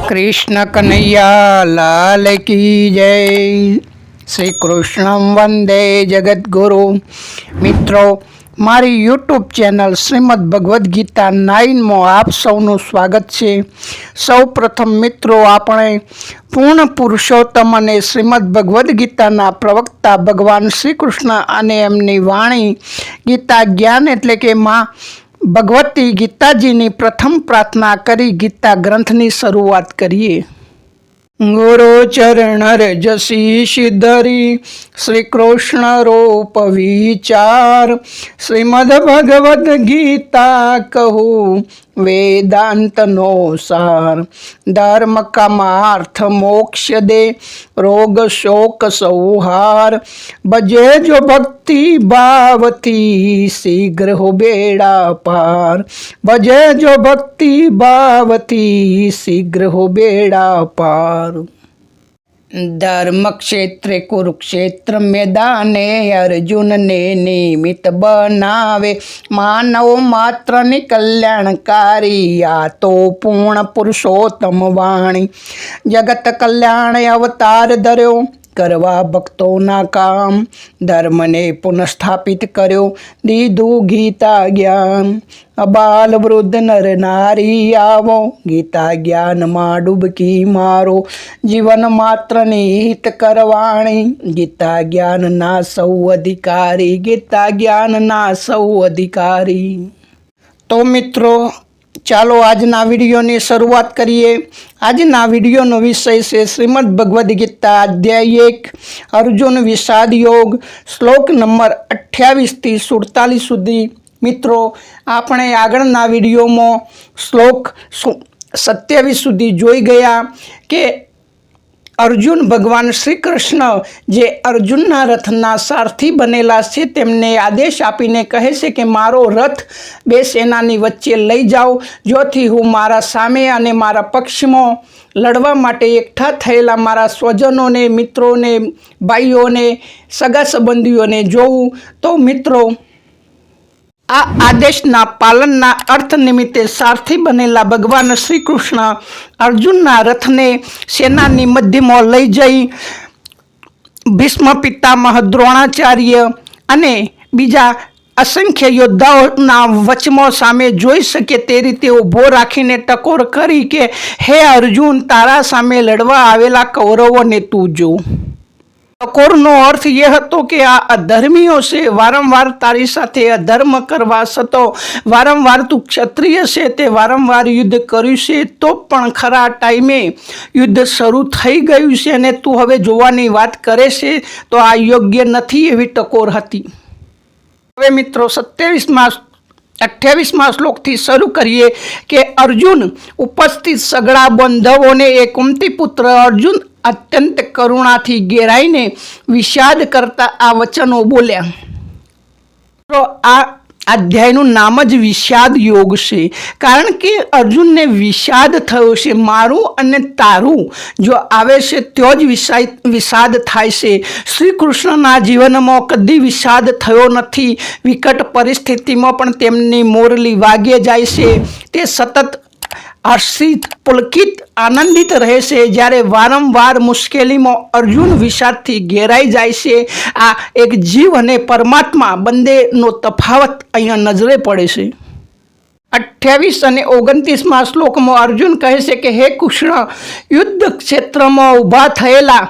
कृष्ण कन्हैया लाल की जय। श्री कृष्ण वंदे जगत गुरु। मित्रों, मारी यूट्यूब चैनल श्रीमद भगवद गीता 9 में आप सौનું સ્વાગત છે। સૌ પ્રથમ મિત્રો, આપણે પૂર્ણ પુરુષોત્તમ અને શ્રીમદ ભગવદ ગીતાના પ્રવક્તા ભગવાન શ્રી કૃષ્ણ અને એમની વાણી ગીતા જ્ઞાન એટલે કે માં ભગવતી ગીતાજીની પ્રથમ પ્રાર્થના કરી ગીતા ગ્રંથની શરૂઆત કરીએ। ગુરુ ચરણ રજસી ધરી શ્રી કૃષ્ણ રૂપ વિચાર, શ્રીમદ ભગવદ ગીતા કહું वेदांत नो सार। धर्म कामार्थ मोक्ष दे रोग शोक सौहार, बजे जो भक्ति भावती शीघ्र हो बेड़ा पार। बजे जो भक्ति भावती शीघ्र हो बेड़ा पार। धर्म क्षेत्र कुरुक्षेत्र मैदाने अर्जुन ने निमित्त बनावे, मानव मात्र ने कल्याणकारी या तो पूर्ण पुरुषोत्तम वाणी। जगत कल्याण अवतार धर्यो करवा भक्तों ना काम, धर्म ने पुनस्थापित कर्यो दीधु गीता ज्ञान। अबाल वृद्ध नर नारी आवो, गीता ज्ञान मां डुबकी मारो। जीवन मात्र निहित करवाणी, गीता ज्ञान ना सौ अधिकारी। गीता ज्ञान ना सौ अधिकारी। तो मित्रों, ચાલો આજના વિડીયોની શરૂઆત કરીએ। આજના વિડીયોનો વિષય છે શ્રીમદ ભગવદ્ ગીતા અધ્યાય 1 અર્જુન વિષાદ યોગ, શ્લોક નંબર 28 થી 47 સુધી। મિત્રો, આપણે આગળના વિડીયોમાં શ્લોક 27 સુધી જોઈ ગયા કે અર્જુન ભગવાન શ્રી કૃષ્ણ જે અર્જુનના રથના સારથી બનેલા છે તેમને આદેશ આપીને કહે છે કે મારો રથ બે સેનાની વચ્ચે લઈ જાઓ, જોથી હું મારા સામે અને મારા પક્ષમાં લડવા માટે એકઠા થયેલા મારા સ્વજનોને, મિત્રોને, ભાઈઓને, સગા સંબંધીઓને જોઉં। તો મિત્રો, આ આદેશના પાલનના અર્થ નિમિત્તે સારથી બનેલા ભગવાન શ્રી કૃષ્ણ અર્જુનના રથને સેનાની મધ્યમાં લઈ જઈ ભીષ્મ પિતામહ, દ્રોણાચાર્ય અને બીજા અસંખ્ય યોદ્ધાઓના વચમાં સામે જોઈ શકે તે રીતે ઊભો રાખીને ટકોર કરી કે હે અર્જુન, તારા સામે લડવા આવેલા કૌરવોને તું જો। ટકોરનો અર્થ એ હતો કે આ અધર્મીઓ છે, વારંવાર તારી સાથે અધર્મ કરવા છતાં વારંવાર તું ક્ષત્રિય છે, તે વારંવાર યુદ્ધ કર્યું છે, તો પણ ખરા ટાઈમે યુદ્ધ શરૂ થઈ ગયું છે અને તું હવે જોવાની વાત કરે છે, તો આ યોગ્ય નથી, એવી ટકોર હતી। હવે મિત્રો 28મા શ્લોકથી શરૂ કરીએ કે અર્જુન ઉપસ્થિત સગળા બંધવોને એ કુંતી પુત્ર અર્જુન અત્યંત કરુણાથી ઘેરાઈને વિષાદ કરતા આ વચનો બોલ્યા। તો આ અધ્યાયનું નામ જ વિષાદ યોગ છે, કારણ કે અર્જુનને વિષાદ થયો છે। મારું અને તારું જો આવે છે તો જ વિષાદ થાય છે। શ્રી કૃષ્ણના જીવનમાં કદી વિષાદ થયો નથી। વિકટ પરિસ્થિતિમાં પણ તેમની મોરલી વાગે જાય છે। તે સતત હર્ષિત, પુલકિત, આનંદિત રહે છે। જ્યારે વારંવાર મુશ્કેલીમાં અર્જુન વિષાદથી ઘેરાઈ જાય છે। આ એક જીવ અને પરમાત્મા બંનેનો તફાવત અહીંયા નજરે પડે છે। 28 અને 29મા શ્લોકમાં અર્જુન કહે છે કે હે કૃષ્ણ, યુદ્ધ ક્ષેત્રમાં ઊભા થયેલા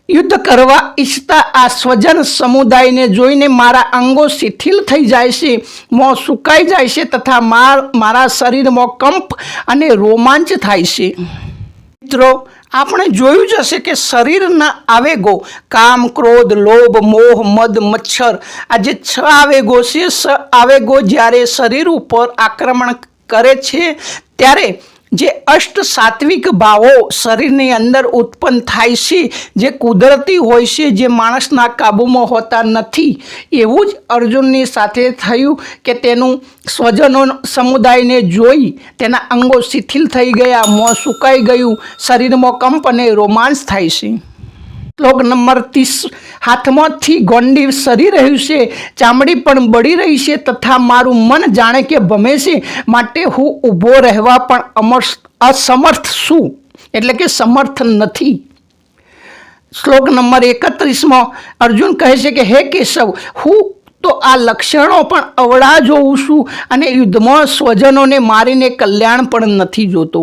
યુદ્ધ કરવા ઈચ્છતા આ સ્વજન સમુદાયને જોઈને મારા અંગો શિથિલ થઈ જાય છે, મોં સુકાઈ જાય છે તથા મારા શરીરમાં કંપ અને રોમાંચ થાય છે। મિત્રો, આપણે જોયું જ હશે કે શરીરના આવેગો કામ, ક્રોધ, લોભ, મોહ, મદ, મચ્છર, આ જે 6 આવેગો છે, આવેગો જ્યારે શરીર ઉપર આક્રમણ કરે છે ત્યારે જે અષ્ટ સાત્વિક ભાવો શરીરની અંદર ઉત્પન્ન થાય છે, જે કુદરતી હોય છે, જે માણસના કાબૂમાં હોતા નથી, એવું જ અર્જુનની સાથે થયું કે તેનું સ્વજનો સમુદાયને જોઈ તેના અંગો શિથિલ થઈ ગયા, મોં સુકાઈ ગયું, શરીરમાં કંપ અને રોમાંચ થાય છે। શ્લોક નંબર 30, હાથમાંથી ગોંડી સરી રહ્યું છે, ચામડી પણ બળી રહી છે, તથા મારું મન જાણે કે ભમે છે, માટે હું ઊભો રહેવા પણ અસમર્થ છું, એટલે કે સમર્થ નથી. શ્લોક નંબર 31, અર્જુન કહે છે કે હે કેશવ, હું તો આ લક્ષણો પણ અવળા જોઉં છું અને યુદ્ધમાં સ્વજનોને મારીને કલ્યાણ પણ નથી જોતો.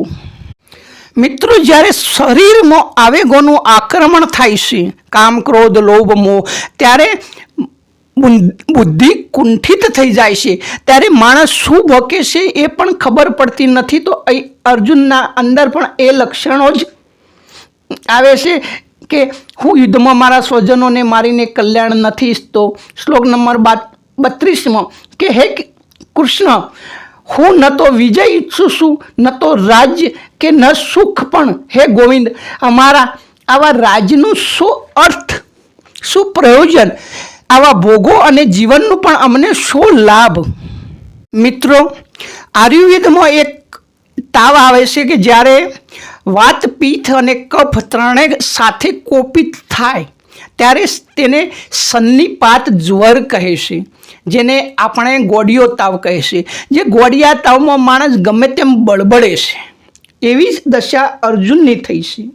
મિત્રો, જ્યારે શરીરમાં આવેગોનું આક્રમણ થાય છે, કામ, ક્રોધ, લોભ, મોહ, ત્યારે બુદ્ધિ કુંઠિત થઈ જાય છે, ત્યારે માણસ શું ભોગે છે એ પણ ખબર પડતી નથી. તો અર્જુનના અંદર પણ એ લક્ષણો જ આવે છે કે હું યુદ્ધમાં મારા સ્વજનોને મારીને કલ્યાણ નથી ઈચ્છતો. શ્લોક નંબર 32, કે હે કૃષ્ણ, હું ન તો વિજય ઈચ્છું છું, ન તો રાજ્ય કે ન સુખ, પણ હે ગોવિંદ, અમારા આવા રાજનું શું અર્થ, શું પ્રયોજન, આવા ભોગો અને જીવનનું પણ અમને શું લાભ. મિત્રો, આયુર્વેદમાં એક તાવ આવે છે કે જ્યારે વાત, પિત્ત અને કફ ત્રણેય સાથે કોપિત થાય ત્યારે તેને સન્નિપાત જ્વર કહે છે, જેને આપણે ગોળિયો તાવ કહે છે. જે ગોળિયા તાવમાં માણસ ગમે તેમ બળબડે છે, એવી જ દશા અર્જુનની થઈ છે.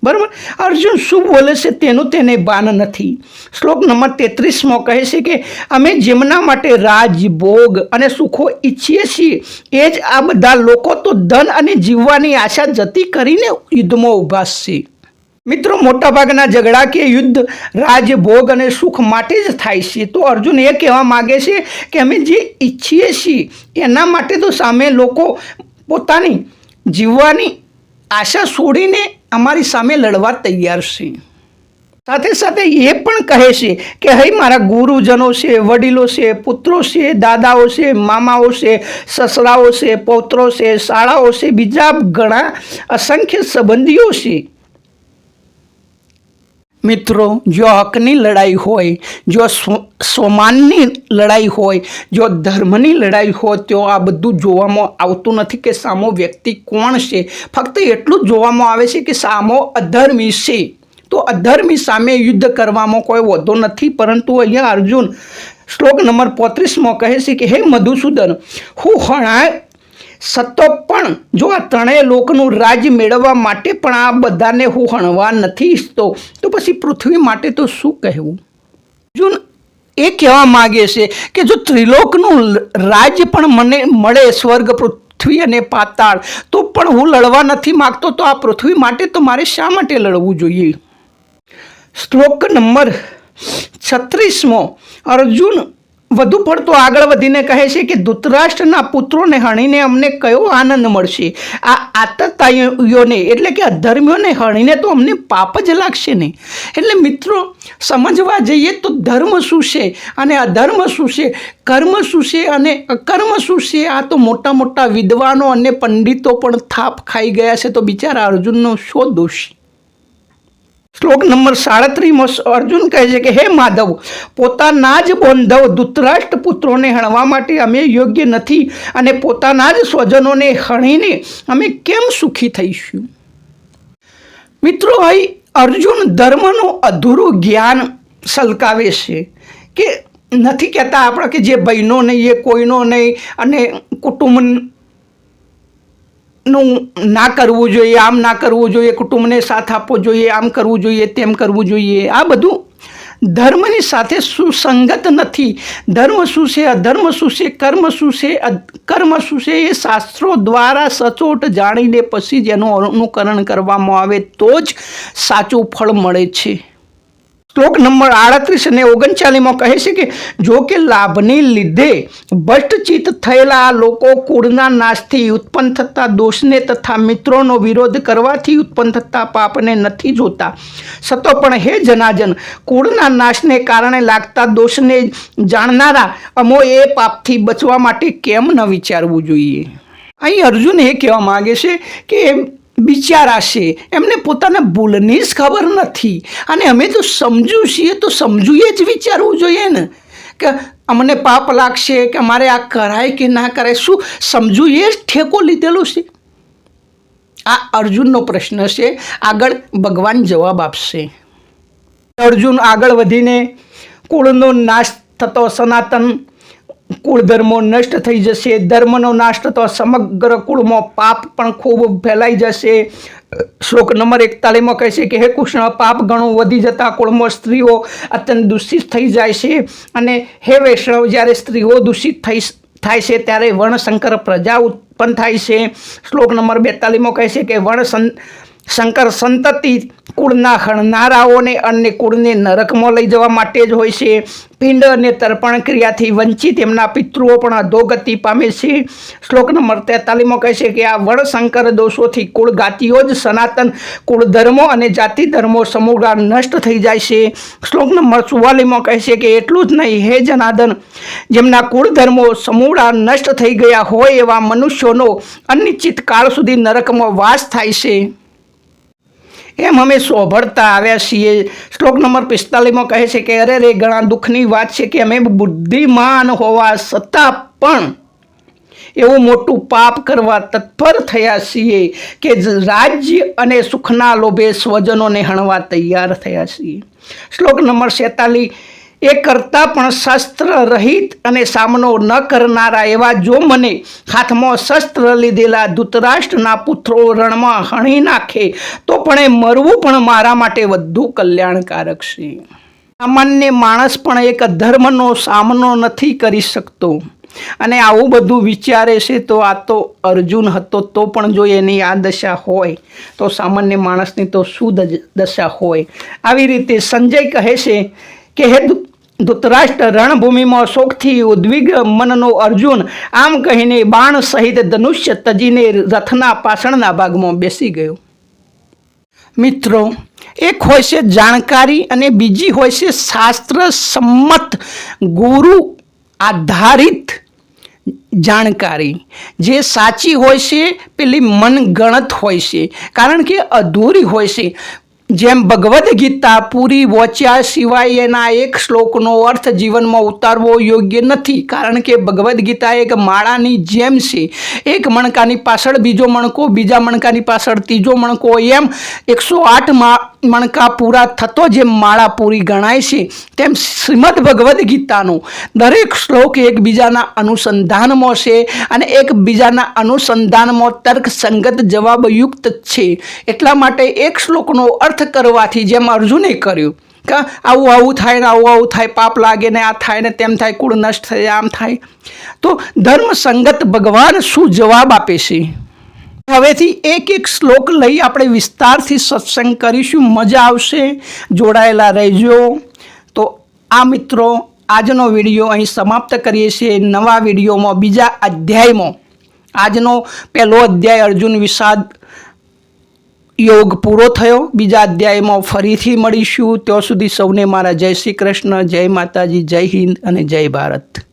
બરાબર, અર્જુન શું બોલે છે તેનું તેને ભાન નથી. શ્લોક નંબર 33 કહે છે કે અમે જેમના માટે રાજ, ભોગ અને સુખો ઈચ્છીએ છીએ, એ જ આ બધા લોકો તો ધન અને જીવવાની આશા જતી કરીને યુદ્ધમાં ઊભા છે. મિત્રો, મોટાભાગના ઝઘડા કે યુદ્ધ રાજ, ભોગ અને સુખ માટે જ થાય છે. તો અર્જુન એ કહેવા માગે છે કે અમે જે ઈચ્છીએ છીએ એના માટે તો સામે લોકો પોતાની જીવવાની આશા છોડીને અમારી સામે લડવા તૈયાર છે. સાથે સાથે એ પણ કહે છે કે હે મારા ગુરુજનો છે, વડીલો છે, પુત્રો છે, દાદાઓ છે, મામાઓ છે, સસરાઓ છે, પૌત્રો છે, શાળાઓ છે, બીજા ઘણા અસંખ્ય સંબંધીઓ છે. મિત્રો, જો હકની લડાઈ હોય, જો સ્વમાનની લડાઈ હોય, જો ધર્મની લડાઈ હોય, તો આ બધું જોવામાં આવતું નથી કે સામો વ્યક્તિ કોણ છે. ફક્ત એટલું જ જોવામાં આવે છે કે સામો અધર્મી છે. તો અધર્મી સામે યુદ્ધ કરવામાં કોઈ વધો નથી. પરંતુ અહીંયા અર્જુન શ્લોક નંબર 35 કહે છે કે હે મધુસૂદન, હું હણાય સતો પણ જો આ ત્રણેય લોકનું રાજ્ય મેળવવા માટે પણ આ બધાને હું હણવા નથી ઈચ્છતો, તો પછી પૃથ્વી માટે તો શું કહેવું. અર્જુન એ કહેવા માગે છે કે જો ત્રિલોકનું રાજ્ય પણ મને મળે, સ્વર્ગ, પૃથ્વી અને પાતાળ, તો પણ હું લડવા નથી માગતો. તો આ પૃથ્વી માટે તો મારે શા માટે લડવું જોઈએ. શ્લોક નંબર 36 અર્જુન વધુ પડતો આગળ વધીને કહે છે કે ધૃતરાષ્ટ્રના પુત્રોને હણીને અમને કયો આનંદ મળશે. આ આતતાઈઓને એટલે કે અધર્મીઓને હણીને તો અમને પાપ જ લાગશે ને. એટલે મિત્રો, સમજવા જઈએ તો ધર્મ શું છે અને અધર્મ શું છે, કર્મ શું છે અને અકર્મ શું છે, આ તો મોટા મોટા વિદ્વાનો અને પંડિતો પણ થાપ ખાઈ ગયા છે. તો બિચારા અર્જુનનો શું દોષ. શ્લોક નંબર 37 અર્જુન કહે છે કે હે માધવ, પોતાના જ બાંધવ ધૃતરાષ્ટ્ર પુત્રોને હણવા માટે અમે યોગ્ય નથી અને પોતાના જ સ્વજનોને હણીને અમે કેમ સુખી થઈશું. મિત્રો, અહીં અર્જુન ધર્મનું અધૂરું જ્ઞાન સલકાવે છે કે નથી કહેતા આપણે કે જે બહેનો નહીં, એ કોઈનો નહીં, અને કુટુંબ નું ના કરવું જોઈએ, આમ ના કરવું જોઈએ, કુટુંબને સાથ આપવો જોઈએ, આમ કરવું જોઈએ, તેમ કરવું જોઈએ. આ બધું ધર્મની સાથે સુસંગત નથી. ધર્મ શું છે, અધર્મ શું છે, કર્મ શું છે, કર્મ શું છે, એ શાસ્ત્રો દ્વારા સચોટ જાણીને પછી જ એનું અનુકરણ કરવામાં આવે તો જ સાચું ફળ મળે છે. શ્લોક નંબર 38 અને 39 કહે છે કે જો કે લાભની લીધે ભ્રષ્ટચિત્ત થયેલા આ લોકો કુળના નાશથી ઉત્પન્ન થતા દોષને તથા મિત્રોનો વિરોધ કરવાથી ઉત્પન્ન થતા પાપને નથી જોતા, છતો પણ હે જનાર્દન, કુળના નાશને કારણે લાગતા દોષને જાણનારા અમો એ પાપથી બચવા માટે કેમ ન વિચારવું જોઈએ. અહીં અર્જુન એ કહેવા માગે છે કે બિચારા છે, એમને પોતાના ભૂલની જ ખબર નથી. અને અમે તો સમજુ છીએ, તો સમજુએ જ વિચારવું જોઈએ ને કે અમને પાપ લાગશે કે અમારે આ કરાય કે ના કરાય. શું સમજુએ જ ઠેકો લીધેલો છે? આ અર્જુનનો પ્રશ્ન છે. આગળ ભગવાન જવાબ આપશે. અર્જુન આગળ વધીને કુળનો નાશ થતો સનાતન કુળ ધર્મો નષ્ટ થઈ જશે, ધર્મનો નાશ થતો સમગ્ર કુળમાં પાપ પણ ખૂબ ફેલાઈ જશે. શ્લોક નંબર 41 કહે છે કે હે કૃષ્ણ, પાપ ઘણું વધી જતા કુળમાં સ્ત્રીઓ અત્યંત દૂષિત થઈ જાય છે. અને હે વૈષ્ણવ, જ્યારે સ્ત્રીઓ દૂષિત થાય છે ત્યારે વર્ણશંકર પ્રજા ઉત્પન્ન થાય છે. શ્લોક નંબર 42 કહે છે કે શંકર સંતતિ કુળના હણનારાઓને અન્ય કુળને નરકમાં લઈ જવા માટે જ હોય છે. પિંડ અને તર્પણ ક્રિયાથી વંચિત એમના પિતૃઓ પણ અધોગતિ પામે છે. શ્લોક નંબર 43 કહે છે કે આ વર્ણશંકર દોષોથી કુળ ગાતીઓ જ સનાતન કુળ ધર્મો અને જાતિ ધર્મો સમૂળ નષ્ટ થઈ જાય છે. શ્લોક નંબર 44 કહે છે કે એટલું જ નહીં, હે જનાર્દન, જેમના કુળ ધર્મો સમૂળ નષ્ટ થઈ ગયા હોય એવા મનુષ્યોનો અનિશ્ચિત કાળ સુધી નરકમાં વાસ થાય છે. એમ અમે સોભળતા આવ્યા છીએ. શ્લોક નંબર 45 કહે છે કે અરે રે, ઘણા દુઃખની વાત છે કે અમે બુદ્ધિમાન હોવા છતાં પણ એવું મોટું પાપ કરવા તત્પર થયા છીએ કે રાજ્ય અને સુખના લોભે સ્વજનોને હણવા તૈયાર થયા છીએ. શ્લોક નંબર 46 એ કરતાં પણ શસ્ત્ર રહિત અને સામનો ન કરનારા એવા જો મને હાથમાં શસ્ત્ર લીધેલા ધૃતરાષ્ટ્રના પુત્રો રણમાં હણી નાખે તો પણ એ મરવું પણ મારા માટે વધુ કલ્યાણકારક છે. સામાન્ય માણસ પણ એક ધર્મનો સામનો નથી કરી શકતો અને આવું બધું વિચારે છે. તો આ તો અર્જુન હતો, તો પણ જો એની આ દશા હોય તો સામાન્ય માણસની તો શું દશા હોય. આવી રીતે સંજય કહે છે કે હે ધૃતરાષ્ટ્ર, રણભૂમિમાં શોકથી ઉદ્વિગ મનનો અર્જુન આમ કહીને બાણ સહિત ધનુષ્ય તજીને રથના પાછળના ભાગમાં બેસી ગયો. મિત્રો, એક હોય છે જાણકારી અને બીજી હોય છે શાસ્ત્ર સંમત ગુરુ આધારિત જાણકારી. જે સાચી હોય છે પેલી મનગણત હોય છે, કારણ કે અધૂરી હોય છે. જેમ ભગવદ્ ગીતા પૂરી વાંચ્યા સિવાય એના એક શ્લોકનો અર્થ જીવનમાં ઉતારવો યોગ્ય નથી, કારણ કે ભગવદ્ ગીતા એક માળાની જેમ છે. એક મણકાની પાછળ બીજો મણકો, બીજા મણકાની પાછળ ત્રીજો મણકો, એમ 108 મણકા પૂરા થતો જેમ માળા પૂરી ગણાય છે, તેમ શ્રીમદ ભગવદ્ ગીતાનો દરેક શ્લોક એકબીજાના અનુસંધાનમાં છે અને એકબીજાના અનુસંધાનમાં તર્કસંગત જવાબયુક્ત છે. એટલા માટે એક શ્લોકનો અર્થ કરવાથી જેમ અર્જુને કર્યું કે આવું થાય ને આવું થાય, પાપ લાગે ને આ થાય ને તેમ થાય, કુળ નષ્ટ થાય, આમ થાય, તો ધર્મ સંગત ભગવાન શું જવાબ આપે છે. હવેથી એક શ્લોક લઈ આપણે વિસ્તારથી સત્સંગ કરીશું. મજા આવશે, જોડાયેલા રહેજો. તો આ મિત્રો, આજનો વિડીયો અહીં સમાપ્ત કરીએ છીએ. નવા વિડીયોમાં બીજા અધ્યાયમાં, આજનો પહેલો અધ્યાય અર્જુન વિષાદ યોગ પૂરો થયો. બીજા અધ્યાયમાં ફરીથી મળીશું. ત્યાં સુધી સૌને મારા જય શ્રી કૃષ્ણ, જય માતાજી, જય હિન્દ અને જય ભારત.